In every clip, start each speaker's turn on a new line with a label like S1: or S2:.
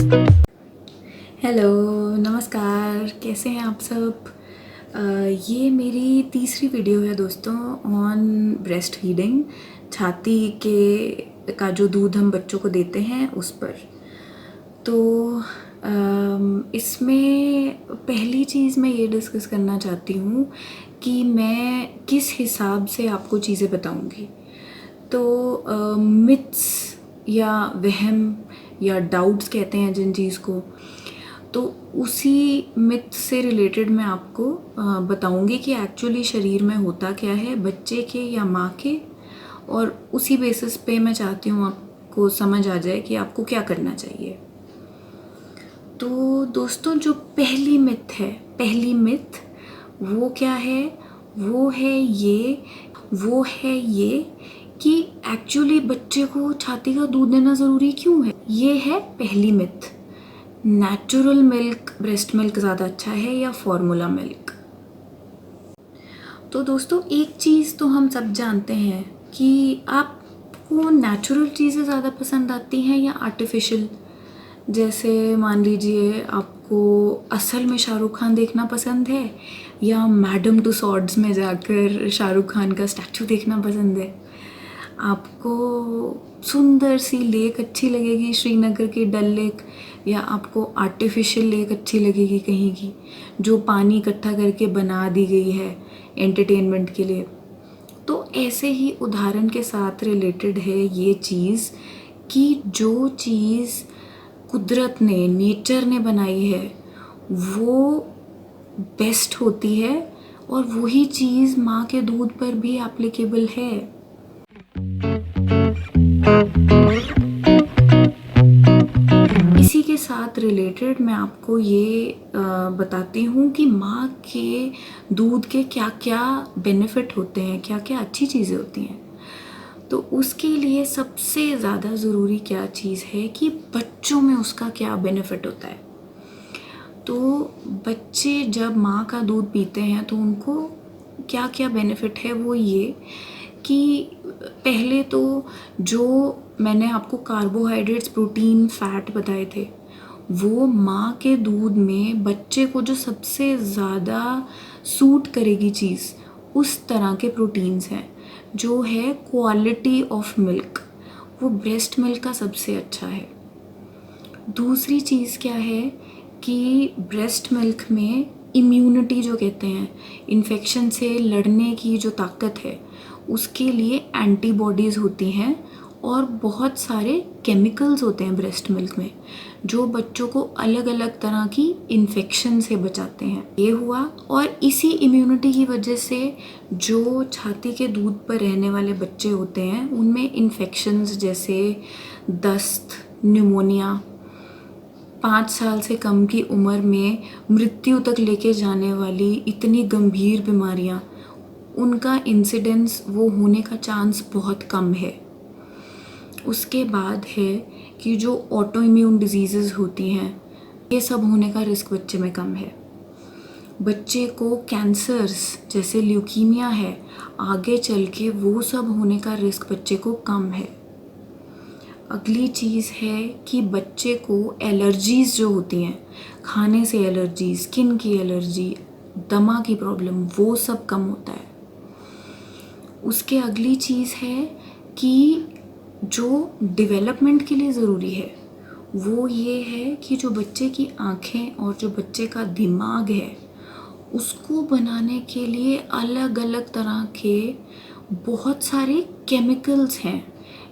S1: Hello, नमस्कार। कैसे हैं आप सब? ये मेरी तीसरी वीडियो है दोस्तों ऑन ब्रेस्ट फीडिंग, छाती के का जो दूध हम बच्चों को देते हैं उस पर। तो इसमें पहली चीज़ मैं ये डिस्कस करना चाहती हूँ कि मैं किस हिसाब से आपको चीज़ें बताऊँगी। तो मिथ्स या वहम या डाउट्स कहते हैं जिन चीज़ को, तो उसी मिथ से रिलेटेड मैं आपको बताऊंगी कि एक्चुअली शरीर में होता क्या है बच्चे के या माँ के, और उसी बेसिस पे मैं चाहती हूँ आपको समझ आ जाए कि आपको क्या करना चाहिए। तो दोस्तों, जो पहली मिथ वो क्या है? वो है ये कि एक्चुअली बच्चे को छाती का दूध देना ज़रूरी क्यों है। ये है पहली myth. Natural milk, breast milk ज़्यादा अच्छा है या फॉर्मूला मिल्क? तो दोस्तों, एक चीज़ तो हम सब जानते हैं कि आपको नेचुरल चीज़ें ज़्यादा पसंद आती हैं या आर्टिफिशियल। जैसे मान लीजिए आपको असल में शाहरुख खान देखना पसंद है या मैडम टू सॉर्ड्स में जाकर शाहरुख खान का स्टैचू देखना पसंद है। आपको सुंदर सी लेक अच्छी लगेगी, श्रीनगर की डल लेक, या आपको आर्टिफिशियल लेक अच्छी लगेगी कहीं की जो पानी इकट्ठा करके बना दी गई है एंटरटेनमेंट के लिए। तो ऐसे ही उदाहरण के साथ रिलेटेड है ये चीज़ कि जो चीज़ कुदरत ने, नेचर ने बनाई है वो बेस्ट होती है, और वही चीज़ माँ के दूध पर भी एप्लीकेबल है। इसी के साथ रिलेटेड मैं आपको ये बताती हूँ कि माँ के दूध के क्या क्या बेनिफिट होते हैं, क्या क्या अच्छी चीज़ें होती हैं। तो उसके लिए सबसे ज़्यादा ज़रूरी क्या चीज़ है कि बच्चों में उसका क्या बेनिफिट होता है। तो बच्चे जब माँ का दूध पीते हैं तो उनको क्या क्या बेनिफिट है, वो ये कि पहले तो जो मैंने आपको कार्बोहाइड्रेट्स, प्रोटीन, फैट बताए थे, वो माँ के दूध में बच्चे को जो सबसे ज़्यादा सूट करेगी चीज़, उस तरह के प्रोटीन्स हैं। जो है क्वालिटी ऑफ मिल्क, वो ब्रेस्ट मिल्क का सबसे अच्छा है। दूसरी चीज़ क्या है कि ब्रेस्ट मिल्क में इम्यूनिटी जो कहते हैं, इन्फेक्शन से लड़ने की जो ताकत है, उसके लिए एंटीबॉडीज़ होती हैं, और बहुत सारे केमिकल्स होते हैं ब्रेस्ट मिल्क में जो बच्चों को अलग अलग तरह की इन्फेक्शन से बचाते हैं। ये हुआ, और इसी इम्यूनिटी की वजह से जो छाती के दूध पर रहने वाले बच्चे होते हैं उनमें इन्फेक्शंस जैसे दस्त, निमोनिया, 5 साल से कम की उम्र में मृत्यु तक लेके जाने वाली इतनी गंभीर बीमारियां, उनका इंसिडेंस, वो होने का चांस बहुत कम है। उसके बाद है कि जो ऑटो इम्यून डिजीज़ेज़ होती हैं, ये सब होने का रिस्क बच्चे में कम है। बच्चे को कैंसर्स जैसे ल्यूकीमिया है, आगे चल के वो सब होने का रिस्क बच्चे को कम है। अगली चीज़ है कि बच्चे को एलर्जीज़ जो होती हैं, खाने से एलर्जी, स्किन की एलर्जी, दमा की प्रॉब्लम, वो सब कम होता है। उसके अगली चीज़ है कि जो डेवलपमेंट के लिए ज़रूरी है वो ये है कि जो बच्चे की आँखें और जो बच्चे का दिमाग है उसको बनाने के लिए अलग अलग तरह के बहुत सारे केमिकल्स हैं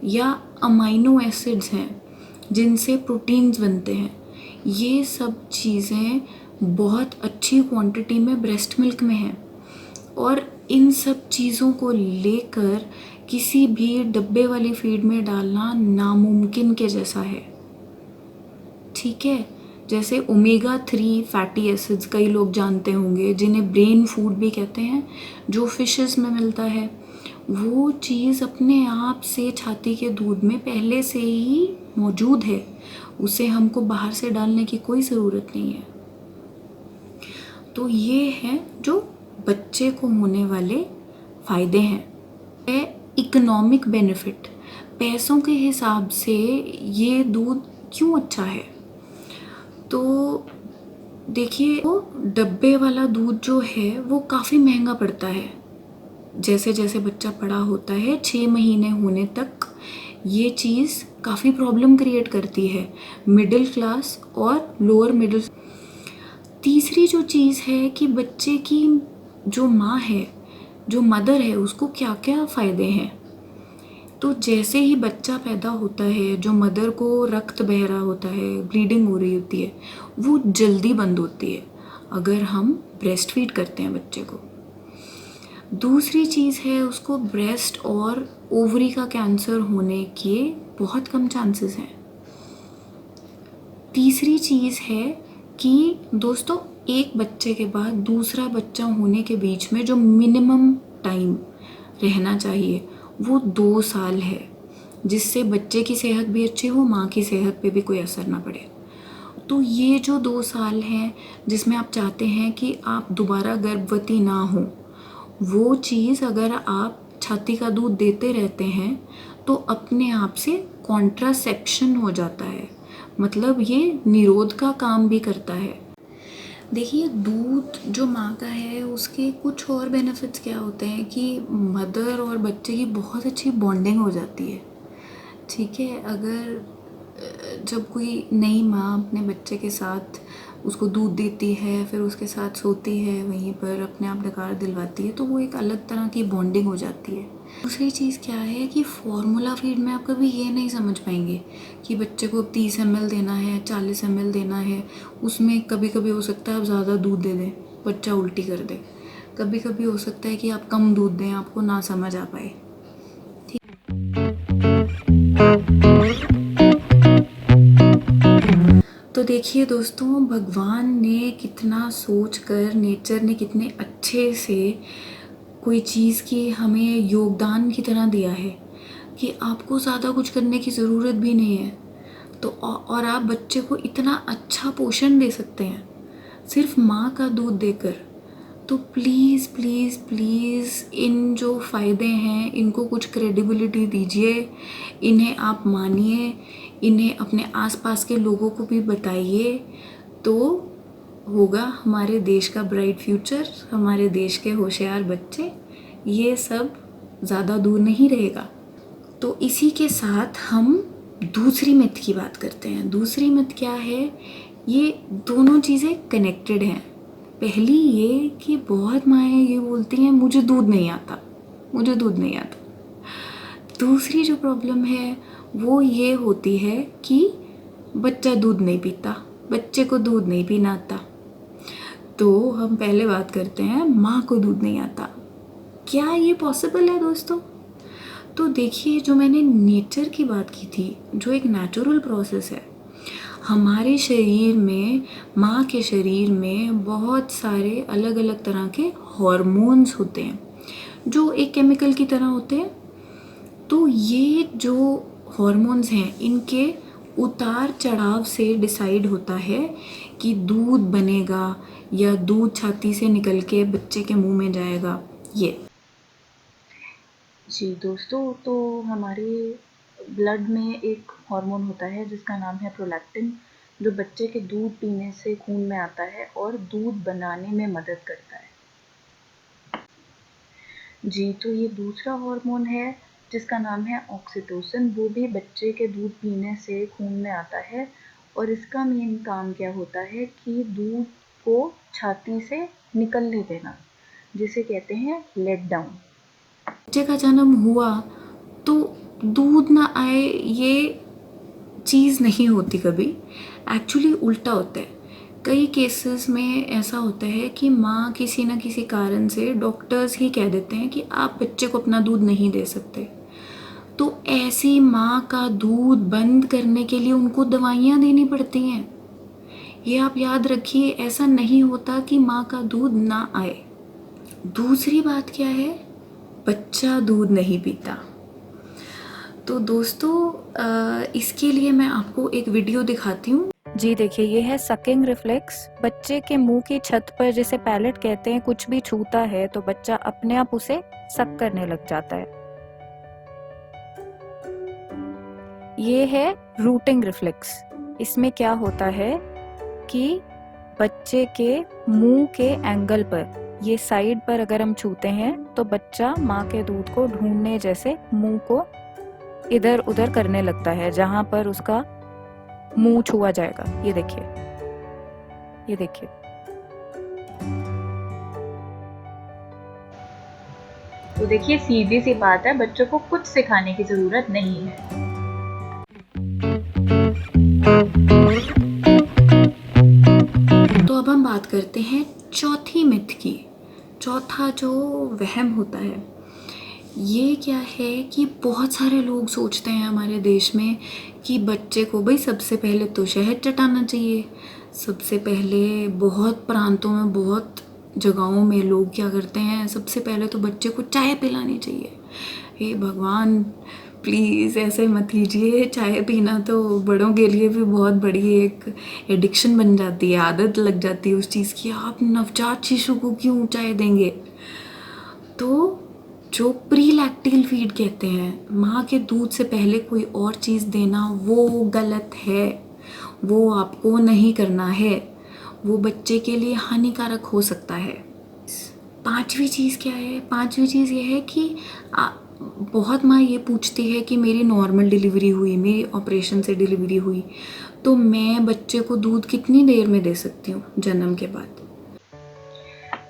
S1: या अमाइनो एसिड्स हैं जिनसे प्रोटीन्स बनते हैं। ये सब चीज़ें बहुत अच्छी क्वांटिटी में ब्रेस्ट मिल्क में हैं, और इन सब चीज़ों को लेकर किसी भी डब्बे वाली फीड में डालना नामुमकिन के जैसा है। ठीक है, जैसे ओमेगा 3 फैटी एसिड्स कई लोग जानते होंगे, जिन्हें ब्रेन फूड भी कहते हैं, जो फिशेस में मिलता है, वो चीज़ अपने आप से छाती के दूध में पहले से ही मौजूद है, उसे हमको बाहर से डालने की कोई ज़रूरत नहीं है। तो ये हैं जो बच्चे को होने वाले फ़ायदे हैं। इकोनॉमिक बेनिफिट, पैसों के हिसाब से ये दूध क्यों अच्छा है? तो देखिए, वो डब्बे वाला दूध जो है वो काफ़ी महंगा पड़ता है। जैसे जैसे बच्चा बड़ा होता है, 6 महीने होने तक ये चीज़ काफ़ी प्रॉब्लम क्रिएट करती है मिडिल क्लास और लोअर मिडिल। तीसरी जो चीज़ है कि बच्चे की जो माँ है, जो मदर है, उसको क्या क्या फ़ायदे हैं। तो जैसे ही बच्चा पैदा होता है, जो मदर को रक्त बह रहा होता है, ब्लीडिंग हो रही होती है, वो जल्दी बंद होती है अगर हम ब्रेस्ट फीड करते हैं बच्चे को। दूसरी चीज़ है, उसको ब्रेस्ट और ओवरी का कैंसर होने के बहुत कम चांसेस हैं। तीसरी चीज़ है कि दोस्तों, एक बच्चे के बाद दूसरा बच्चा होने के बीच में जो मिनिमम टाइम रहना चाहिए वो 2 साल है, जिससे बच्चे की सेहत भी अच्छी हो, माँ की सेहत पे भी कोई असर ना पड़े। तो ये जो 2 साल हैं जिसमें आप चाहते हैं कि आप दोबारा गर्भवती ना हो, वो चीज़ अगर आप छाती का दूध देते रहते हैं तो अपने आप से कॉन्ट्रासेप्शन हो जाता है, मतलब ये निरोध का काम भी करता है। देखिए, दूध जो माँ का है उसके कुछ और बेनिफिट्स क्या होते हैं कि मदर और बच्चे की बहुत अच्छी बॉन्डिंग हो जाती है। ठीक है, अगर जब कोई नई माँ अपने बच्चे के साथ उसको दूध देती है, फिर उसके साथ सोती है, वहीं पर अपने आप डकार दिलवाती है, तो वो एक अलग तरह की बॉन्डिंग हो जाती है। दूसरी चीज़ क्या है कि फार्मूला फीड में आप कभी ये नहीं समझ पाएंगे कि बच्चे को अब 30 ml देना है, 40 ml देना है। उसमें कभी कभी हो सकता है आप ज़्यादा दूध दे दें, बच्चा उल्टी कर दे। कभी कभी हो सकता है कि आप कम दूध दें, आपको ना समझ आ पाए। तो देखिए दोस्तों, भगवान ने कितना सोच कर, नेचर ने कितने अच्छे से कोई चीज़ की हमें योगदान की तरह दिया है कि आपको ज़्यादा कुछ करने की ज़रूरत भी नहीं है। तो और आप बच्चे को इतना अच्छा पोषण दे सकते हैं सिर्फ माँ का दूध देकर। तो प्लीज़ प्लीज़ प्लीज़ इन जो फ़ायदे हैं इनको कुछ क्रेडिबिलिटी दीजिए, इन्हें आप मानिए, इन्हें अपने आसपास के लोगों को भी बताइए, तो होगा हमारे देश का ब्राइट फ्यूचर, हमारे देश के होशियार बच्चे। ये सब ज़्यादा दूर नहीं रहेगा। तो इसी के साथ हम दूसरी मिथ की बात करते हैं। दूसरी मिथ क्या है? ये दोनों चीज़ें कनेक्टेड हैं। पहली ये कि बहुत माएँ ये बोलती हैं मुझे दूध नहीं आता, मुझे दूध नहीं आता। दूसरी जो प्रॉब्लम है वो ये होती है कि बच्चा दूध नहीं पीता, बच्चे को दूध नहीं पीना आता। तो हम पहले बात करते हैं माँ को दूध नहीं आता। क्या ये पॉसिबल है दोस्तों? तो देखिए, जो मैंने नेचर की बात की थी, जो एक नेचुरल प्रोसेस है, हमारे शरीर में, माँ के शरीर में बहुत सारे अलग अलग तरह के हॉर्मोन्स होते हैं जो एक केमिकल की तरह होते हैं। तो ये जो हॉर्मोन्स हैं इनके उतार चढ़ाव से डिसाइड होता है कि दूध बनेगा या दूध छाती से निकल के बच्चे के मुंह में जाएगा। ये जी दोस्तों, तो हमारे ब्लड में एक हार्मोन होता है जिसका नाम है प्रोलैक्टिन, जो बच्चे के दूध पीने से खून में आता है और दूध बनाने में मदद करता है। जी, तो ये दूसरा हार्मोन है जिसका नाम है ऑक्सीटोसिन, वो भी बच्चे के दूध पीने से खून में आता है और इसका मेन काम क्या होता है कि दूध को छाती से निकलने देना, जिसे कहते हैं लेट डाउन। बच्चे का जन्म हुआ तो दूध ना आए ये चीज़ नहीं होती कभी, एक्चुअली उल्टा होता है। कई केसेस में ऐसा होता है कि माँ किसी न किसी कारण से, डॉक्टर्स ही कह देते हैं कि आप बच्चे को अपना दूध नहीं दे सकते। तो ऐसी माँ का दूध बंद करने के लिए उनको दवाइयाँ देनी पड़ती हैं। ये आप याद रखिए, ऐसा नहीं होता कि माँ का दूध ना आए। दूसरी बात क्या है? बच्चा दूध नहीं पीता। तो दोस्तों, इसके लिए मैं आपको एक वीडियो दिखाती हूँ।
S2: जी देखिए, ये है सकिंग रिफ्लेक्स। बच्चे के मुंह की छत पर, जिसे पैलेट कहते हैं, कुछ भी छूता है तो बच्चा अपने आप उसे सक करने लग जाता है। ये है रूटिंग रिफ्लेक्स। इसमें क्या होता है कि बच्चे के मुंह के एंगल पर, ये साइड पर अगर हम छूते हैं तो बच्चा माँ के दूध को ढूंढने जैसे मुंह को इधर उधर करने लगता है, जहाँ पर उसका मुंह छुआ जाएगा। ये देखिए, ये देखिए।
S3: तो देखिए, सीधी सी बात है, बच्चों को कुछ सिखाने की जरूरत नहीं है।
S1: तो अब हम बात करते हैं चौथी मिथ की। चौथा जो वहम होता है, ये क्या है कि बहुत सारे लोग सोचते हैं हमारे देश में कि बच्चे को भाई सबसे पहले तो शहद चटाना चाहिए। सबसे पहले बहुत प्रांतों में, बहुत जगहों में लोग क्या करते हैं, सबसे पहले तो बच्चे को चाय पिलानी चाहिए। हे भगवान, प्लीज़ ऐसे मत कीजिए। चाय पीना तो बड़ों के लिए भी बहुत बड़ी एक एडिक्शन बन जाती है, आदत लग जाती है उस चीज़ की। आप नवजात शिशु को क्यों चाय देंगे? तो जो प्री लैक्टिल फीड कहते हैं, माँ के दूध से पहले कोई और चीज़ देना, वो गलत है। वो आपको नहीं करना है, वो बच्चे के लिए हानिकारक हो सकता है। पांचवी चीज़ क्या है? पांचवी चीज़ ये है कि बहुत माँ ये पूछती है कि मेरी नॉर्मल डिलीवरी हुई, मेरी ऑपरेशन से डिलीवरी हुई, तो मैं बच्चे को दूध कितनी देर में दे सकती हूँ जन्म के बाद?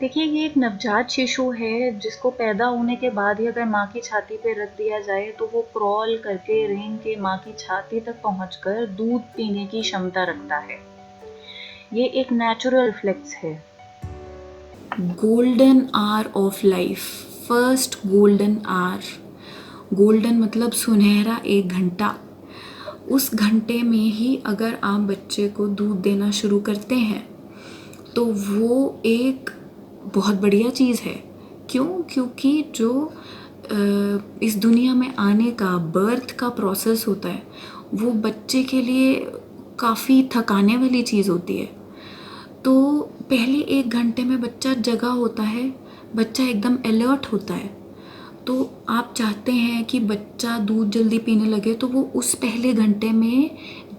S3: देखिए, ये एक नवजात शिशु है जिसको पैदा होने के बाद ही अगर माँ की छाती पे रख दिया जाए तो वो क्रॉल करके रेंग के माँ की छाती तक पहुंचकर दूध पीने की क्षमता रखता है। ये एक नेचुरल रिफ्लेक्स है।
S1: Golden hour of life, first golden hour. Golden मतलब सुनहरा एक घंटा। उस घंटे में ही अगर आप बच्चे को दूध देना शुरू करते हैं तो वो एक बहुत बढ़िया चीज़ है। क्यों? क्योंकि जो इस दुनिया में आने का, बर्थ का प्रोसेस होता है, वो बच्चे के लिए काफ़ी थकाने वाली चीज़ होती है। तो पहले एक घंटे में बच्चा जगा होता है, बच्चा एकदम अलर्ट होता है। तो आप चाहते हैं कि बच्चा दूध जल्दी पीने लगे, तो वो उस पहले घंटे में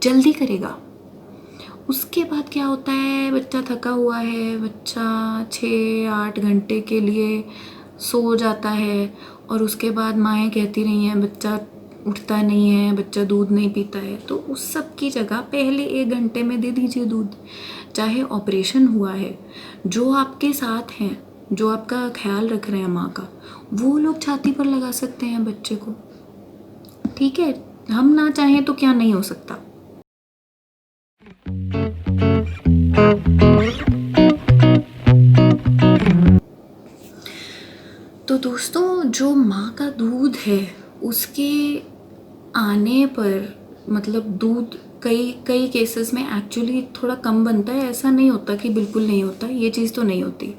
S1: जल्दी करेगा। उसके बाद क्या होता है, बच्चा थका हुआ है, बच्चा 6-8 घंटे के लिए सो जाता है, और उसके बाद माएँ कहती रही हैं बच्चा उठता नहीं है, बच्चा दूध नहीं पीता है। तो उस सब की जगह पहले 1 घंटे में दे दीजिए दूध। चाहे ऑपरेशन हुआ है, जो आपके साथ हैं, जो आपका ख्याल रख रहे हैं माँ का, वो लोग छाती पर लगा सकते हैं बच्चे को। ठीक है, हम ना चाहें तो क्या नहीं हो सकता। तो दोस्तों, जो माँ का दूध है उसके आने पर, मतलब दूध कई केसेस में एक्चुअली थोड़ा कम बनता है। ऐसा नहीं होता कि बिल्कुल नहीं होता, ये चीज़ तो नहीं होती।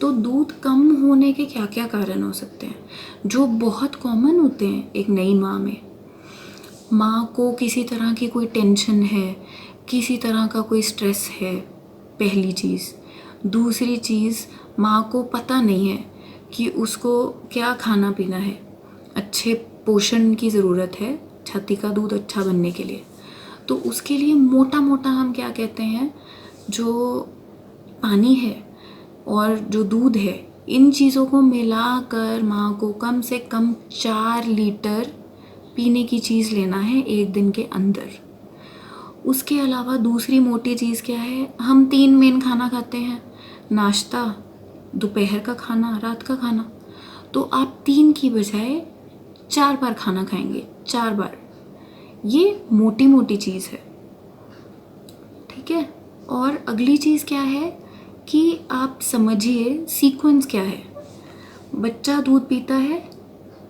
S1: तो दूध कम होने के क्या क्या कारण हो सकते हैं जो बहुत कॉमन होते हैं एक नई माँ में? माँ को किसी तरह की कोई टेंशन है, किसी तरह का कोई स्ट्रेस है, पहली चीज़। दूसरी चीज़, माँ को पता नहीं है कि उसको क्या खाना पीना है। अच्छे पोषण की ज़रूरत है छाती का दूध अच्छा बनने के लिए। तो उसके लिए मोटा मोटा हम क्या कहते हैं, जो पानी है और जो दूध है, इन चीज़ों को मिलाकर माँ को कम से कम 4 लीटर पीने की चीज़ लेना है एक दिन के अंदर। उसके अलावा दूसरी मोटी चीज़ क्या है, हम 3 मेन खाना खाते हैं, नाश्ता, दोपहर का खाना, रात का खाना। तो आप 3 की बजाय 4 बार खाना खाएंगे, 4 बार। ये मोटी मोटी चीज़ है, ठीक है। और अगली चीज़ क्या है कि आप समझिए सीक्वेंस क्या है। बच्चा दूध पीता है,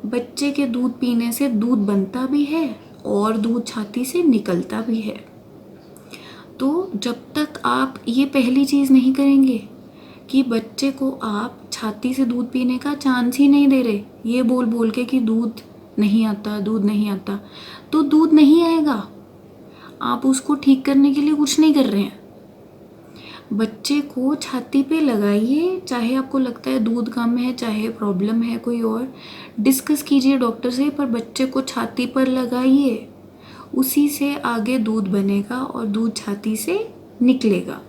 S1: बच्चे के दूध पीने से दूध बनता भी है और दूध छाती से निकलता भी है। तो जब तक आप ये पहली चीज़ नहीं करेंगे कि बच्चे को आप छाती से दूध पीने का चांस ही नहीं दे रहे, ये बोल बोल के कि दूध नहीं आता, दूध नहीं आता, तो दूध नहीं आएगा। आप उसको ठीक करने के लिए कुछ नहीं कर रहे हैं। बच्चे को छाती पे लगाइए, चाहे आपको लगता है दूध कम है, चाहे प्रॉब्लम है कोई और, डिस्कस कीजिए डॉक्टर से, पर बच्चे को छाती पर लगाइए। उसी से आगे दूध बनेगा और दूध छाती से निकलेगा।